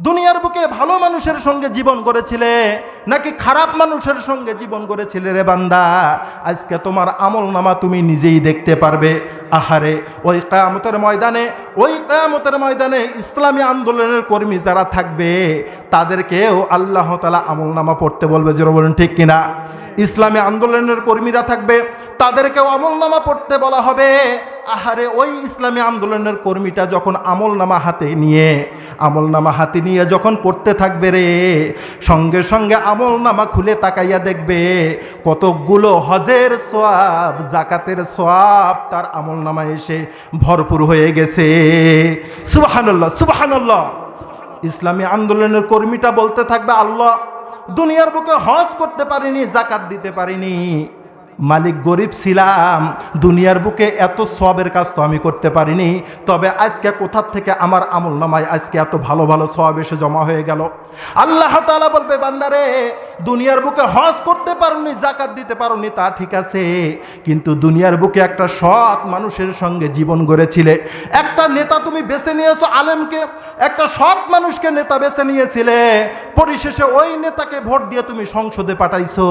দুনিয়ার বুকে ভালো মানুষের সঙ্গে জীবন করেছিলে নাকি খারাপ মানুষের সঙ্গে জীবন করেছিলে রে বান্দা? আজকে তোমার আমলনামা তুমি নিজেই দেখতে পারবে। আহারে ওই কিয়ামতের ময়দানে ইসলামী আন্দোলনের কর্মী যারা থাকবে তাদেরকেও আল্লাহ তাআলা আমলনামা পড়তে বলবে। যারা বলেন ঠিক কিনা? ইসলামী আন্দোলনের কর্মীরা থাকবে তাদেরকেও আমলনামা পড়তে বলা হবে। আহারে ওই ইসলামী আন্দোলনের কর্মীটা যখন আমলনামা হাতে নিয়ে যখন পড়তে থাকবে রে, সঙ্গে সঙ্গে আমলনামা খুলে তাকাইয়া দেখবে কতগুলো হজের সওয়াব, যাকাতের সওয়াব তার আমলনামায় এসে ভরপুর হয়ে গেছে। সুবহানাল্লাহ, সুবহানাল্লাহ। ইসলামী আন্দোলনের কর্মীটা বলতে থাকবে, আল্লাহ, দুনিয়ার বুকে হজ করতে পারিনি, যাকাত দিতে পারিনি, মালিক গরিব ছিলাম, দুনিয়ার বুকে এত সওয়াবের কাজ তো আমি করতে পারিনি, তবে আজকে কোথা থেকে আমার আমলনামায় আজকে এত ভালো ভালো সওয়াব এসে জমা হয়ে গেল? আল্লাহ তাআলা বলবে, বান্দারে, দুনিয়ার বুকে হজ করতে পারোনি, যাকাত দিতে পারোনি, তা ঠিক আছে, কিন্তু দুনিয়ার বুকে একটা সৎ মানুষের সঙ্গে জীবন গড়েছিলে, একটা নেতা তুমি বেছে নিয়েছো, আলেমকে, একটা সৎ মানুষকে নেতা বেছে নিয়েছিলে, পরিশেষে ওই নেতাকে ভোট দিয়ে তুমি সংসদে পাঠাইছো।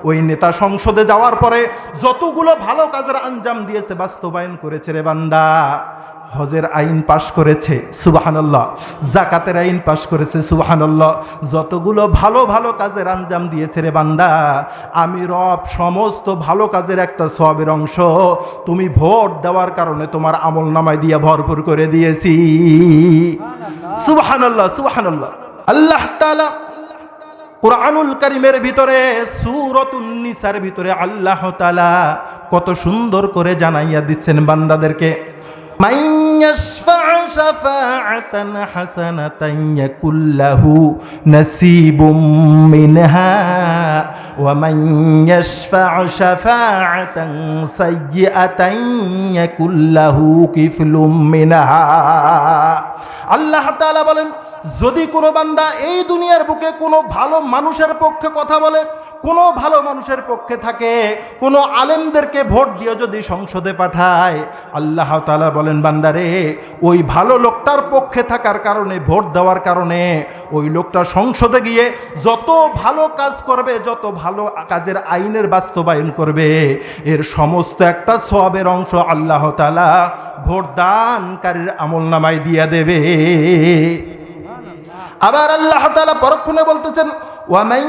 ওই নেতা সংসদে যাওয়ার পরে যতগুলো ভালো কাজের আঞ্জাম দিয়েছে, বাস্তবায়ন করেছে রে বান্দা। হজের আইন পাশ করেছে, সুবহানাল্লাহ, যাকাতের আইন পাশ করেছে, সুবহানাল্লাহ, যতগুলো ভালো ভালো কাজের আঞ্জাম দিয়েছে রে বান্দা, আমি রব সমস্ত ভালো কাজের একটা সওয়াবের অংশ তুমি ভোট দেওয়ার কারণে তোমার আমলনামায় দিয়ে ভরপুর করে দিয়েছি। সুবহানাল্লাহ, সুবহানাল্লাহ। আল্লাহ তাআলা কুরআনুল কারীমের ভিতরে সূরাতুন নিসার ভিতরে আল্লাহ তাআলা কত সুন্দর করে জানাইয়া দিচ্ছেন বান্দাদেরকে, মান ইয়াশফা' শাফাআতান হাসানাতান ইয়াকুল লাহু নাসীবুম মিনহা ওয়া মান ইয়াশফা' শাফাআতান সাইয়্যাতান ইয়াকুল লাহু কিফলুম মিনহা। আল্লাহ তাআলা বলেন, যদি কোনো বান্দা এই দুনিয়ার বুকে কোনো ভালো মানুষের পক্ষে কথা বলে, কোনো ভালো মানুষের পক্ষে থাকে, কোনো আলেমদেরকে ভোট দিয়ে যদি সংসদে পাঠায়, আল্লাহ তাআলা বলেন, বান্দারে, ওই ভালো লোকটার পক্ষে থাকার কারণে, ভোট দেওয়ার কারণে, ওই লোকটা সংসদে গিয়ে যত ভালো কাজ করবে, যত ভালো কাজের আইনের বাস্তবায়ন করবে, এর সমস্ত একটা সওয়াবের অংশ আল্লাহ তাআলা ভোট দানকারীর আমলনামায় দিয়ে দেবে। আবার আল্লাহ তাআলা পরক্ষণে বলতেছেন, ওয়া মান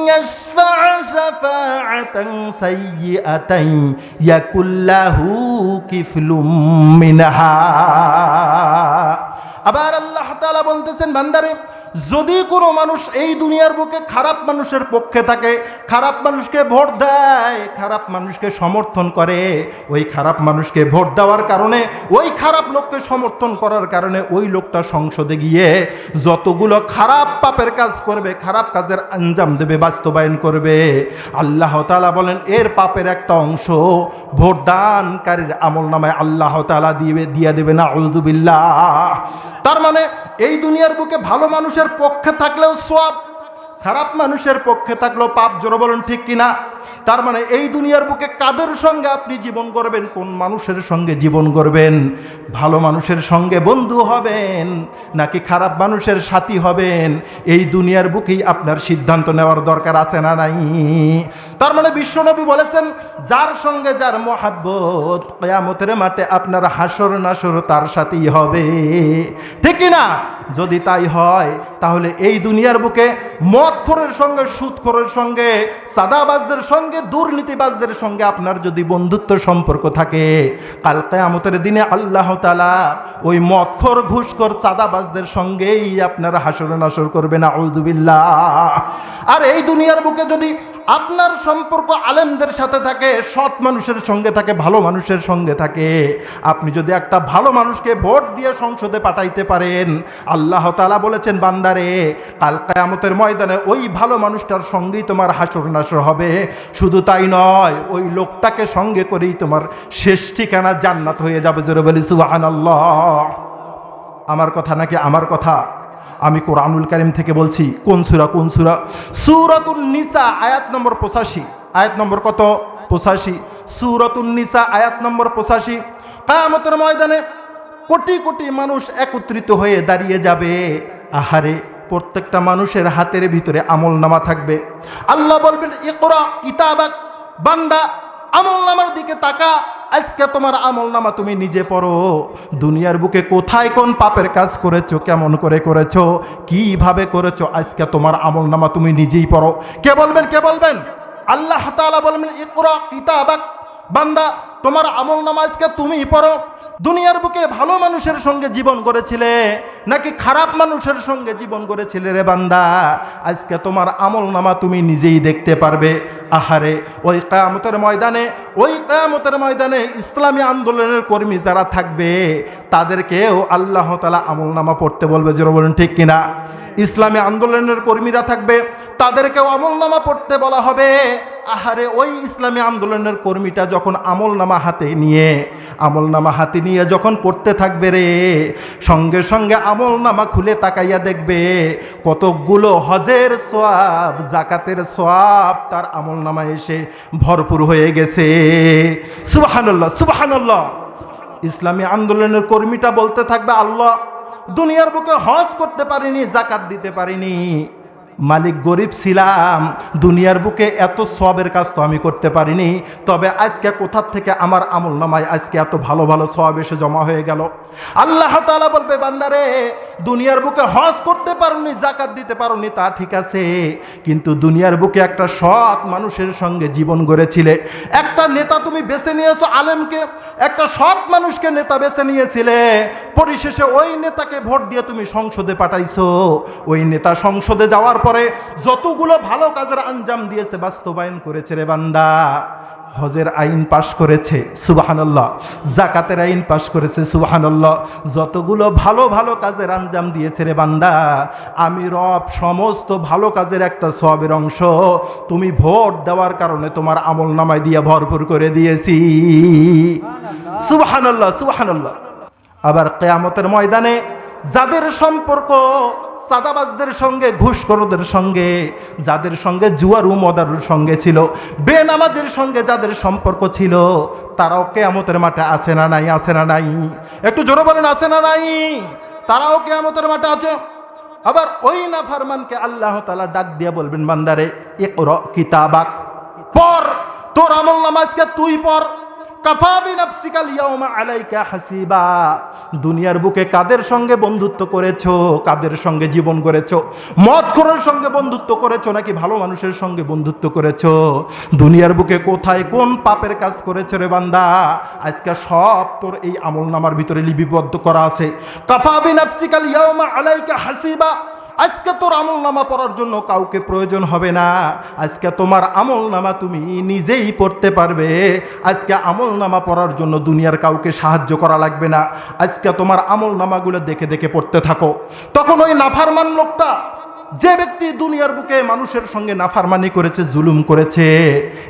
ইয়াশফা' শাফাআতান সাইয়্যাতান ইয়াকুল লাহু কিফলুম মিনহা। আবার আল্লাহ তাআলা বলতেছেন, বান্দারে, যদি কোনো মানুষ এই দুনিয়ার বুকে খারাপ মানুষের পক্ষে থাকে, খারাপ মানুষকে ভোট দেয়, খারাপ মানুষকে সমর্থন করে, ওই খারাপ মানুষকে ভোট দেওয়ার কারণে, ওই খারাপ লোককে সমর্থন করার কারণে ওই লোকটা সংসদে গিয়ে যতগুলো খারাপ পাপের কাজ করবে, খারাপ কাজের আঞ্জাম দেবে, বাস্তবায়ন করবে, আল্লাহ তাআলা বলেন এর পাপের একটা অংশ ভোট দানকারীর আমলনামায় আল্লাহ তাআলা দিয়ে দেবে। নাউযু বিল্লাহ। তার মানে এই দুনিয়ার বুকে ভালো মানুষের পক্ষে থাকলেও সওয়াব, খারাপ মানুষের পক্ষে থাকলেও পাপ। জোরে বলুন ঠিক কিনা? তার মানে এই দুনিয়ার বুকে কাদের সঙ্গে আপনি জীবন করবেন, কোন মানুষের সঙ্গে জীবন করবেন, ভালো মানুষের সঙ্গে বন্ধু হবেন নাকি খারাপ মানুষের সাথী হবেন, এই দুনিয়ার বুকেই আপনার সিদ্ধান্ত নেওয়ার দরকার আছে না নাই? তার মানে বিশ্বনবী বলেছেন, যার সঙ্গে যার মহাব্বত, কিয়ামতের মাঠে আপনার হাসর নাসর তার সাথেই হবে, ঠিক কিনা? যদি তাই হয় তাহলে এই দুনিয়ার বুকে মদখোরের সঙ্গে, সুদখোরের সঙ্গে, সাদাবাজদের সঙ্গে, দুর্নীতিবাজদের সঙ্গে আপনার যদি বন্ধুত্ব সম্পর্ক থাকে, কাল কিয়ামতের দিনে আল্লাহ তাআলা ওই মদখোর, ঘুষখোর, সাদাবাজদের সঙ্গেই আপনার হাসর নাসর করবে। নাউযু বিল্লাহ। আর এই দুনিয়ার বুকে যদি আপনার সম্পর্ক আলেমদের সাথে থাকে, সৎ মানুষের সঙ্গে থাকে, ভালো মানুষের সঙ্গে থাকে, আপনি যদি একটা ভালো মানুষকে ভোট দিয়ে সংসদে পাঠাইতে পারেন, আল্লাহ তাআলা বলেছেন, বান্দারে, কাল কিয়ামতের ময়দানে ওই ভালো মানুষটার সঙ্গেই তোমার হাসর নাসর হবে। শুধু তাই নয়, ওই লোকটাকে সঙ্গে করেই তোমার শেষ ঠিকানা জান্নাত হয়ে যাবে। জোরে বলি সুবহানাল্লাহ। আমার কথা নাকি আমার কথা? আমি কোরআনুল কারীম থেকে বলছি। কোন সূরা? কোন সূরা? সূরাতুন নিসা আয়াত নম্বর 85। আয়াত নম্বর কত? 85। সূরাতুন নিসা আয়াত নম্বর 85। কিয়ামতের ময়দানে কোটি কোটি মানুষ একত্রিত হয়ে দাঁড়িয়ে যাবে। আহারে, প্রত্যেকটা মানুষের হাতের ভিতরে আমলনামা থাকবে। আল্লাহ বলবেন ইকরা কিতাবাক, বান্দা আমলনামার দিকে তাকা, আজকে তোমার আমলনামা তুমি নিজে পড়ো। দুনিয়ার বুকে কোথায় কোন পাপের কাজ করেছো, কেমন করে করেছো, কিভাবে করেছো, আজকে তোমার আমলনামা তুমি নিজেই পড়ো। কে বলবেন? কে বলবেন? আল্লাহ তাআলা বলবেন ইকরা কিতাবাক, বান্দা তোমার আমলনামা আজকে তুমিই পড়ো। দুনিয়ার বুকে ভালো মানুষের সঙ্গে জীবন করেছিলে নাকি খারাপ মানুষের সঙ্গে জীবন করেছিলে রে বান্দা, আজকে তোমার আমলনামা তুমি নিজেই দেখতে পারবে। আহারে ওই কিয়ামতের ময়দানে ইসলামী আন্দোলনের কর্মী যারা থাকবে তাদেরকেও আল্লাহ তাআলা আমলনামা পড়তে বলবে। যারা বলেন ঠিক কিনা? ইসলামী আন্দোলনের কর্মীরা থাকবে, তাদেরকেও আমলনামা পড়তে বলা হবে। আহারে ওই ইসলামী আন্দোলনের কর্মীটা যখন আমলনামা হাতে নিয়ে যখন পড়তে থাকবে রে, সঙ্গে সঙ্গে আমলনামা খুলে তাকাইয়া দেখবে কতকগুলো হজের সওয়াব, যাকাতের সওয়াব তার আমলনামা এসে ভরপুর হয়ে গেছে। সুবহানাল্লাহ, সুবহানাল্লাহ। ইসলামী আন্দোলনের কর্মীটা বলতে থাকবে, আল্লাহ দুনিয়ার বুকে হজ করতে পারিনি, যাকাত দিতে পারিনি, মালিক গরিব ছিলাম, দুনিয়ার বুকে এত সওয়াবের কাজ তো আমি করতে পারিনি, তবে আজকে কোথা থেকে আমার আমলনামায় আজকে এত ভালো ভালো সওয়াব এসে জমা হয়ে গেল। আল্লাহ তাআলা বলবে, বান্দারে দুনিয়ার বুকে হজ করতে পারোনি, যাকাত দিতে পারোনি, তা ঠিক আছে, কিন্তু দুনিয়ার বুকে একটা সৎ মানুষের সঙ্গে জীবন গড়েছিলে, একটা নেতা তুমি বেছে নিয়েছো, আলেমকে, একটা সৎ মানুষকে নেতা বেছে নিয়েছিলে, পরিশেষে ওই নেতাকে ভোট দিয়ে তুমি সংসদে পাঠাইছো। ওই নেতা সংসদে যাওয়ার পরে যতগুলো ভালো কাজের আঞ্জাম দিয়েছে, বাস্তবায়ন করেছে রে বান্দা। হজের আইন পাশ করেছে, সুবহানাল্লাহ, যাকাতের আইন পাশ করেছে, সুবহানাল্লাহ, যতগুলো ভালো ভালো কাজের আঞ্জাম দিয়েছে রে বান্দা, আমি রব সমস্ত ভালো কাজের একটা সওয়াবের অংশ তুমি ভোট দেওয়ার কারণে তোমার আমলনামায় দিয়ে ভরপুর করে দিয়েছি। সুবহানাল্লাহ, সুবহানাল্লাহ। আবার কিয়ামতের ময়দানে যাদের সম্পর্ক সাদাবাজদের সঙ্গে, ঘুষখোরদের সঙ্গে, যাদের সঙ্গে জুয়ারু মদারুর সঙ্গে ছিল, বেনামাজের সঙ্গে যাদের সম্পর্ক ছিল, তারাও কিয়ামতের মাঠে আছে না নাই? আছে না নাই? একটু জোরে বলেন, আছে না নাই? তারাও কিয়ামতের মাঠে আছে। আবার ওই নাফরমানকে আল্লাহ তাআলা ডাক দিয়ে বলবেন, বান্দারে ইকরা কিতাবাক, পড়, তোর আমলনামা আজকে তুই পড়। কাফা বিনাফসিকাল ইয়াউমা আলাইকা হাসিবা। দুনিয়ার বুকে কাদের সঙ্গে বন্ধুত্ব করেছো, কাদের সঙ্গে জীবন করেছো, মদখোরের সঙ্গে বন্ধুত্ব করেছো নাকি ভালো মানুষের সঙ্গে বন্ধুত্ব করেছো, দুনিয়ার বুকে কোথায় কোন পাপের কাজ করেছো রে বান্দা, আজকে সব তোর এই আমলনামার ভিতরে লিপিবদ্ধ করা আছে। কাফা বিনাফসিকাল ইয়াউমা আলাইকা হাসিবা। আজকে তোর আমলনামা পড়ার জন্য কাউকে প্রয়োজন হবে না, আজকে তোমার আমলনামা তুমি নিজেই পড়তে পারবে। আজকে আমলনামা পড়ার জন্য দুনিয়ার কাউকে সাহায্য করা লাগবে না, আজকে তোমার আমলনামাগুলো দেখে দেখে পড়তে থাকো। তখন ওই নাফরমান লোকটা, যে ব্যক্তি দুনিয়ার বুকে মানুষের সঙ্গে নাফরমানি করেছে, জুলুম করেছে,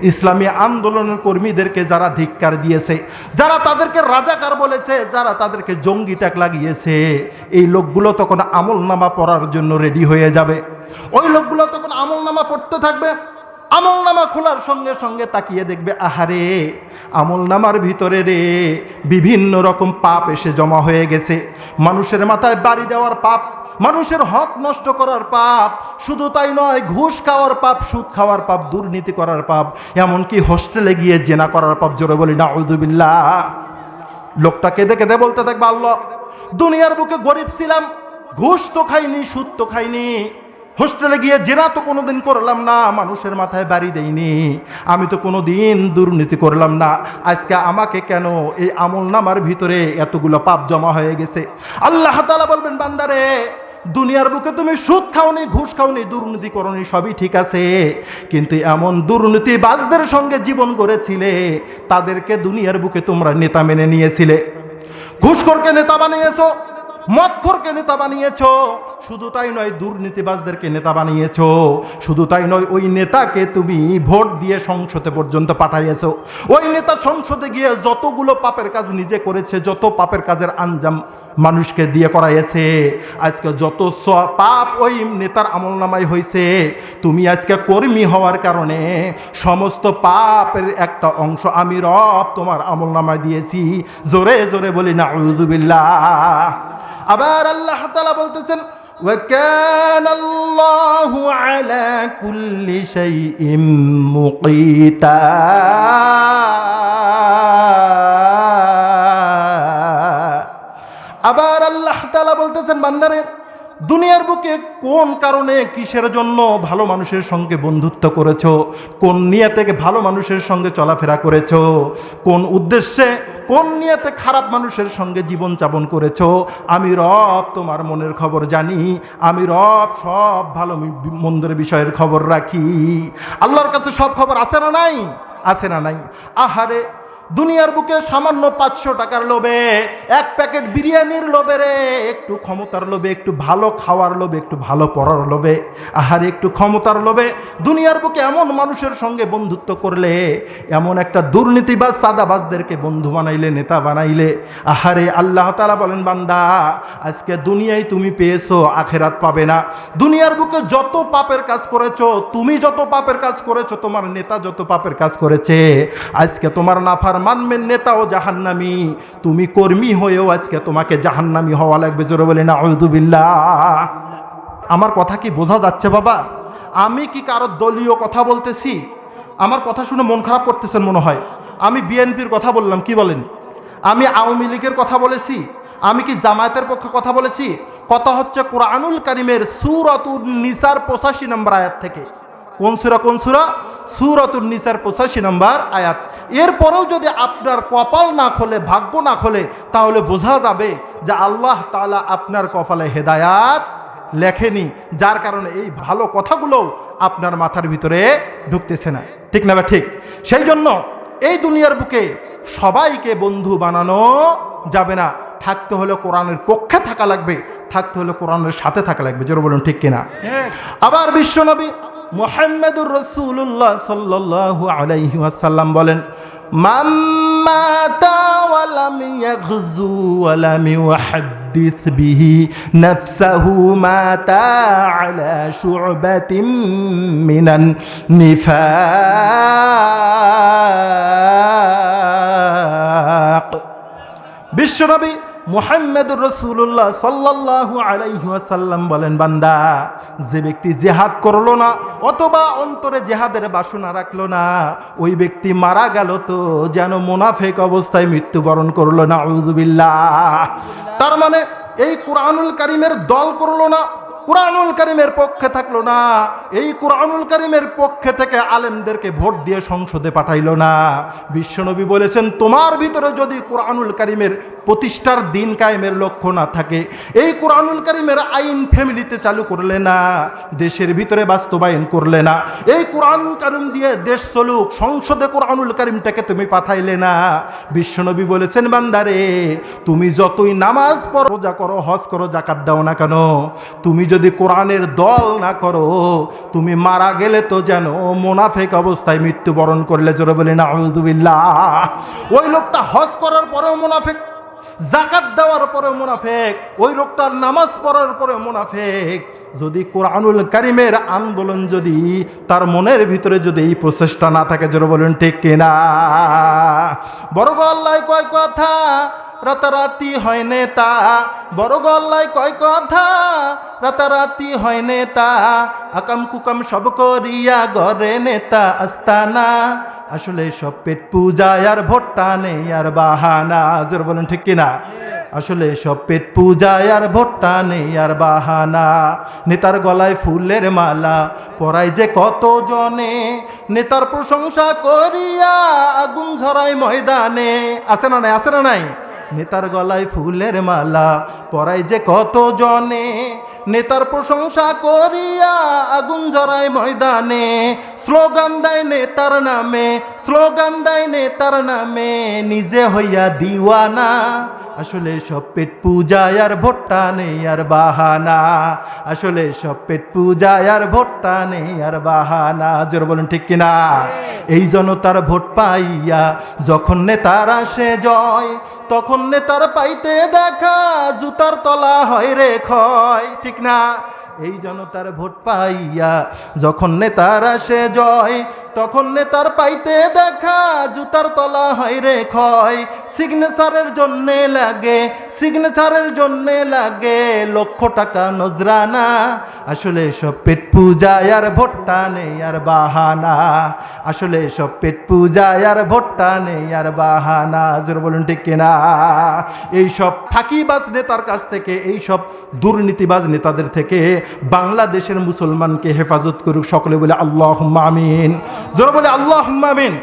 ইসলামী আন্দোলনের কর্মীদেরকে যারা ধিক্কার দিয়েছে, যারা তাদেরকে রাজাকার বলেছে, যারা তাদেরকে জঙ্গি ট্যাগ লাগিয়েছে, এই লোকগুলো তখন আমলনামা পড়ার জন্য রেডি হয়ে যাবে। ওই লোকগুলো তখন আমলনামা পড়তে থাকবে। আমলনামা খোলার সঙ্গে সঙ্গে তাকিয়ে দেখবে, আহারে আমলনামার ভিতরে রে বিভিন্ন রকম পাপ এসে জমা হয়ে গেছে। মানুষের মাথায় বাড়ি দেওয়ার পাপ, মানুষের হক নষ্ট করার পাপ, শুধু তাই নয়, ঘুষ খাওয়ার পাপ, সুদ খাওয়ার পাপ, দুর্নীতি করার পাপ, এমনকি হোস্টেলে গিয়ে জেনা করার পাপ। জোরে বলি নাউযুবিল্লাহ। লোকটা কেঁদে কেঁদে বলতে থাকবে, আল্লাহ দুনিয়ার বুকে গরিব ছিলাম, ঘুষ তো খাইনি, সুদ তো খাইনি, হোস্টেলে গিয়ে জেনা তো কোনোদিন করলাম না, মানুষের মাথায় বাড়ি দেইনি, আমি তো কোনোদিন দুর্নীতি করলাম না, আজকে আমাকে কেন এই আমলনামার ভিতরে এতগুলো পাপ জমা হয়ে গেছে? আল্লাহ তাআলা বলবেন, বান্দারে দুনিয়ার বুকে তুমি সুদ খাওনি, ঘুষ খাওনি, দুর্নীতি করনি, সবই ঠিক আছে, কিন্তু এমন দুর্নীতিবাজদের সঙ্গে জীবন গড়েছিলে, তাদেরকে দুনিয়ার বুকে তোমরা নেতা মেনে নিয়েছিলে, ঘুষখোরকে নেতা বানিয়েছো, মদখোরকে নেতা বানিয়েছো, শুধু তাই নয় দুর্নীতিবাজদেরকে নেতা বানিয়েছো, শুধু তাই নয় ওই নেতাকে তুমি ভোট দিয়ে সংসদে পর্যন্ত পাঠাইয়েছো। ওই নেতা সংসদে গিয়ে যতগুলো পাপের কাজ নিজে করেছে, যত পাপের কাজের আঞ্জাম মানুষকে দিয়ে করাইয়েছে, আজকে যত পাপ ওই নেতার আমলনামায় হয়েছে, তুমি আজকে কর্মী হওয়ার কারণে সমস্ত পাপের একটা অংশ আমি রব তোমার আমলনামায় দিয়েছি। জোরে জোরে বলি নাউযুবিল্লাহ। আবার আল্লাহ তাআলা বলতেছেন, وكان الله على كل شيء مقيتا আবার আল্লাহ তাআলা বলতেছেন বান্দারে দুনিয়ার বুকে কোন কারণে কিসের জন্য ভালো মানুষের সঙ্গে বন্ধুত্ব করেছো, কোন নিয়তে ভালো মানুষের সঙ্গে চলাফেরা করেছো, কোন উদ্দেশ্যে কোন নিয়তে খারাপ মানুষের সঙ্গে জীবন যাপন করেছো, আমি রব তোমার মনের খবর জানি, আমি রব সব ভালো মন্দের বিষয়ের খবর রাখি। আল্লাহর কাছে সব খবর আছে না নাই? আছে না নাই? আহারে দুনিয়ার বুকে সামান্য 500 টাকার লোভে, এক প্যাকেট বিরিয়ানির লোভে রে, একটু ক্ষমতার লোভে, একটু ভালো খাওয়ার লোভে, একটু ভালো পড়ার লোভে, আহারে একটু ক্ষমতার লোভে দুনিয়ার বুকে এমন মানুষের সঙ্গে বন্ধুত্ব করলে, এমন একটা দুর্নীতিবাজ সাদাবাজদেরকে বন্ধু বানাইলে, নেতা বানাইলে, আহারে আল্লাহ তাআলা বলেন বান্দা আজকে দুনিয়ায় তুমি পেয়েছো, আখেরাত পাবে না। দুনিয়ার বুকে যত পাপের কাজ করেছো, তুমি যত পাপের কাজ করেছো, তোমার নেতা যত পাপের কাজ করেছে, আজকে তোমার নাফার মানমের নেতাও জাহান্নামী, তুমি কর্মী হয়েও আজকে তোমাকে জাহান্নামী হওয়া লাগবে। জোরে বলে নাউযু বিল্লাহ। আমার কথা কি বোঝা যাচ্ছে বাবা? আমি কি কারো দলীয় কথা বলতেছি? আমার কথা শুনে মন খারাপ করতেছেন মনে হয়। আমি বিএনপির কথা বললাম, কি বলেন? আমি আওয়ামী লীগের কথা বলেছি? আমি কি জামায়াতের পক্ষে কথা বলেছি? কথা হচ্ছে কোরআনুল কারীমের সূরাতুন নিসার 85 নম্বর আয়াত থেকে। কোন সূরা? কোন সূরা? সূরাতুন নিসার 85 নম্বর আয়াত। এরপরেও যদি আপনার কপাল না খোলে, ভাগ্য না খোলে, তাহলে বোঝা যাবে যে আল্লাহ তাআলা আপনার কপালে হেদায়াত লেখেনি, যার কারণে এই ভালো কথাগুলোও আপনার মাথার ভিতরে ঢুকতেছে না। ঠিক না? ঠিক। সেই জন্য এই দুনিয়ার বুকে সবাইকে বন্ধু বানানো যাবে না। থাকতে হলে কোরআনের পক্ষে থাকা লাগবে, থাকতে হলে কোরআনের সাথে থাকা লাগবে। জোরে বলুন ঠিক কিনা? আবার বিশ্বনবী মুহাম্মদুর রাসূলুল্লাহ সাল্লাল্লাহু আলাইহি ওয়াসাল্লাম বলেন, মান মাতা ওয়া লাম ইয়াগযু ওয়া লাম ইউহাদ্দিস বিহি নাফসাহু মাতা আলা শু'বাতিন মিনান নিফাক। বিশ্বনবী মুহাম্মদুর রাসূলুল্লাহ সাল্লাল্লাহু আলাইহি ওয়াসাল্লাম বলেন, বান্দা যে ব্যক্তি জিহাদ করলো না অথবা অন্তরে জিহাদের বাসনা রাখলো না, ওই ব্যক্তি মারা গেল তো যেন মুনাফিক অবস্থায় মৃত্যুবরণ করলো। নাউযু বিল্লাহ। তার মানে এই কোরআনুল কারীমের দল করলো না, কোরআনুল কারীমের পক্ষে থাকলো না, এই কোরআনুল কারীমের পক্ষে থেকে আলেমদেরকে ভোট দিয়ে সংসদে পাঠাইলো না। বিশ্বনবী বলেছেন, তোমার ভিতরে যদি কোরআনুল কারীমের প্রতিষ্ঠার দিন কায়েমের লক্ষ্য না থাকে, এই কোরআনুল কারীমের আইন ফ্যামিলিতে চালু করলে না, দেশের ভিতরে বাস্তবায়ন করলে না, এই কোরআন কারীম দিয়ে দেশ চলুক, সংসদে কোরআনুল কারীমটাকে তুমি পাঠাইলে না, বিশ্বনবী বলেছেন বান্দারে তুমি যতই নামাজ পড়ো, রোজা করো, হজ করো, যাকাত দাও না কেন, তুমি যদি কোরআনের দল না করো, তুমি মারা গেলে তো যেন মুনাফিক অবস্থায় মৃত্যুবরণ করলে। জোরে বলে নাউযু বিল্লাহ। ওই লোকটা হজ করার পরেও মুনাফিক, যাকাত দেওয়ার পরেও মুনাফিক, ওই লোকটা নামাজ পড়ার পরেও মুনাফিক। যদি কোরআনুল কারীমের আন্দোলন যদি তার মনের ভিতরে যদি এই প্রচেষ্টা না থাকে, জোরে বলেন ঠিক কিনা? বড় গল্লায় কয় কথা, রাতারাতি হয় নেতা, বড় গল্লায় কয় কথা, রাতারাতি হয় নেতা, আকাম কুকাম সব করিয়া গড়ে নেতা আস্তানা, আসলে সব পেট পূজায় আর ভোটটা নেই আর বাহানা। জোরে বলেন ঠিক কিনা? আসলে সব পেট পূজায় আর ভোটটা নেই আর বাহানা। নেতার গলায় ফুলের মালা পরায় যে কত জনে, নেতার প্রশংসা করিয়া আগুন ঝরায় ময়দানে। আছে না নাই? আছে না নাই? নেতার গলায় ফুলের মালা পরায় যে কত জনে, নেতার প্রশংসা করিয়া আগুন ঝরায় ময়দানে, স্লোগান দেয় নেতার নামে, স্লোগান দেয় নেতার নামে, নিজে হইয়া দিওয়ানা, আসলে সব পেট পূজায় আর ভোটটা নেই আর বাহানা, আসলে সব পেট পূজায় আর ভোটটা নেই আর বাহানা। জোরে বলেন ঠিক কিনা? এই জনতার ভোট পাইয়া যখন নেতার আসে জয়, তখন নেতার পাইতে দেখা জুতার তলা হয় রে ক্ষয়। ঠিক না? এই জনতার ভোট পাইয়া যখন নেতার আসে জয়, তখন নেতার পাইতে দেখা জুতার তলা হয় রে ক্ষয়। সিগনেচারের জন্যে লাগে, সিগনেচারের জন্যে লাগে লক্ষ টাকা নজরানা। আসলে সব পেট পূজায় আর ভোটটা নেই আর বাহানা। আসলে সব পেট পূজায় আর ভোটটা নেই আর বাহানা। জোরে বলুন ঠিক কিনা? এইসব ফাঁকিবাজ নেতার কাছ থেকে, এইসব দুর্নীতিবাজ নেতাদের থেকে বাংলাদেশের মুসলমানকে হেফাজত করুক। সকলে বলে আল্লাহুম্মা আমিন। জোরে বলে আল্লাহুম্মা আমিন।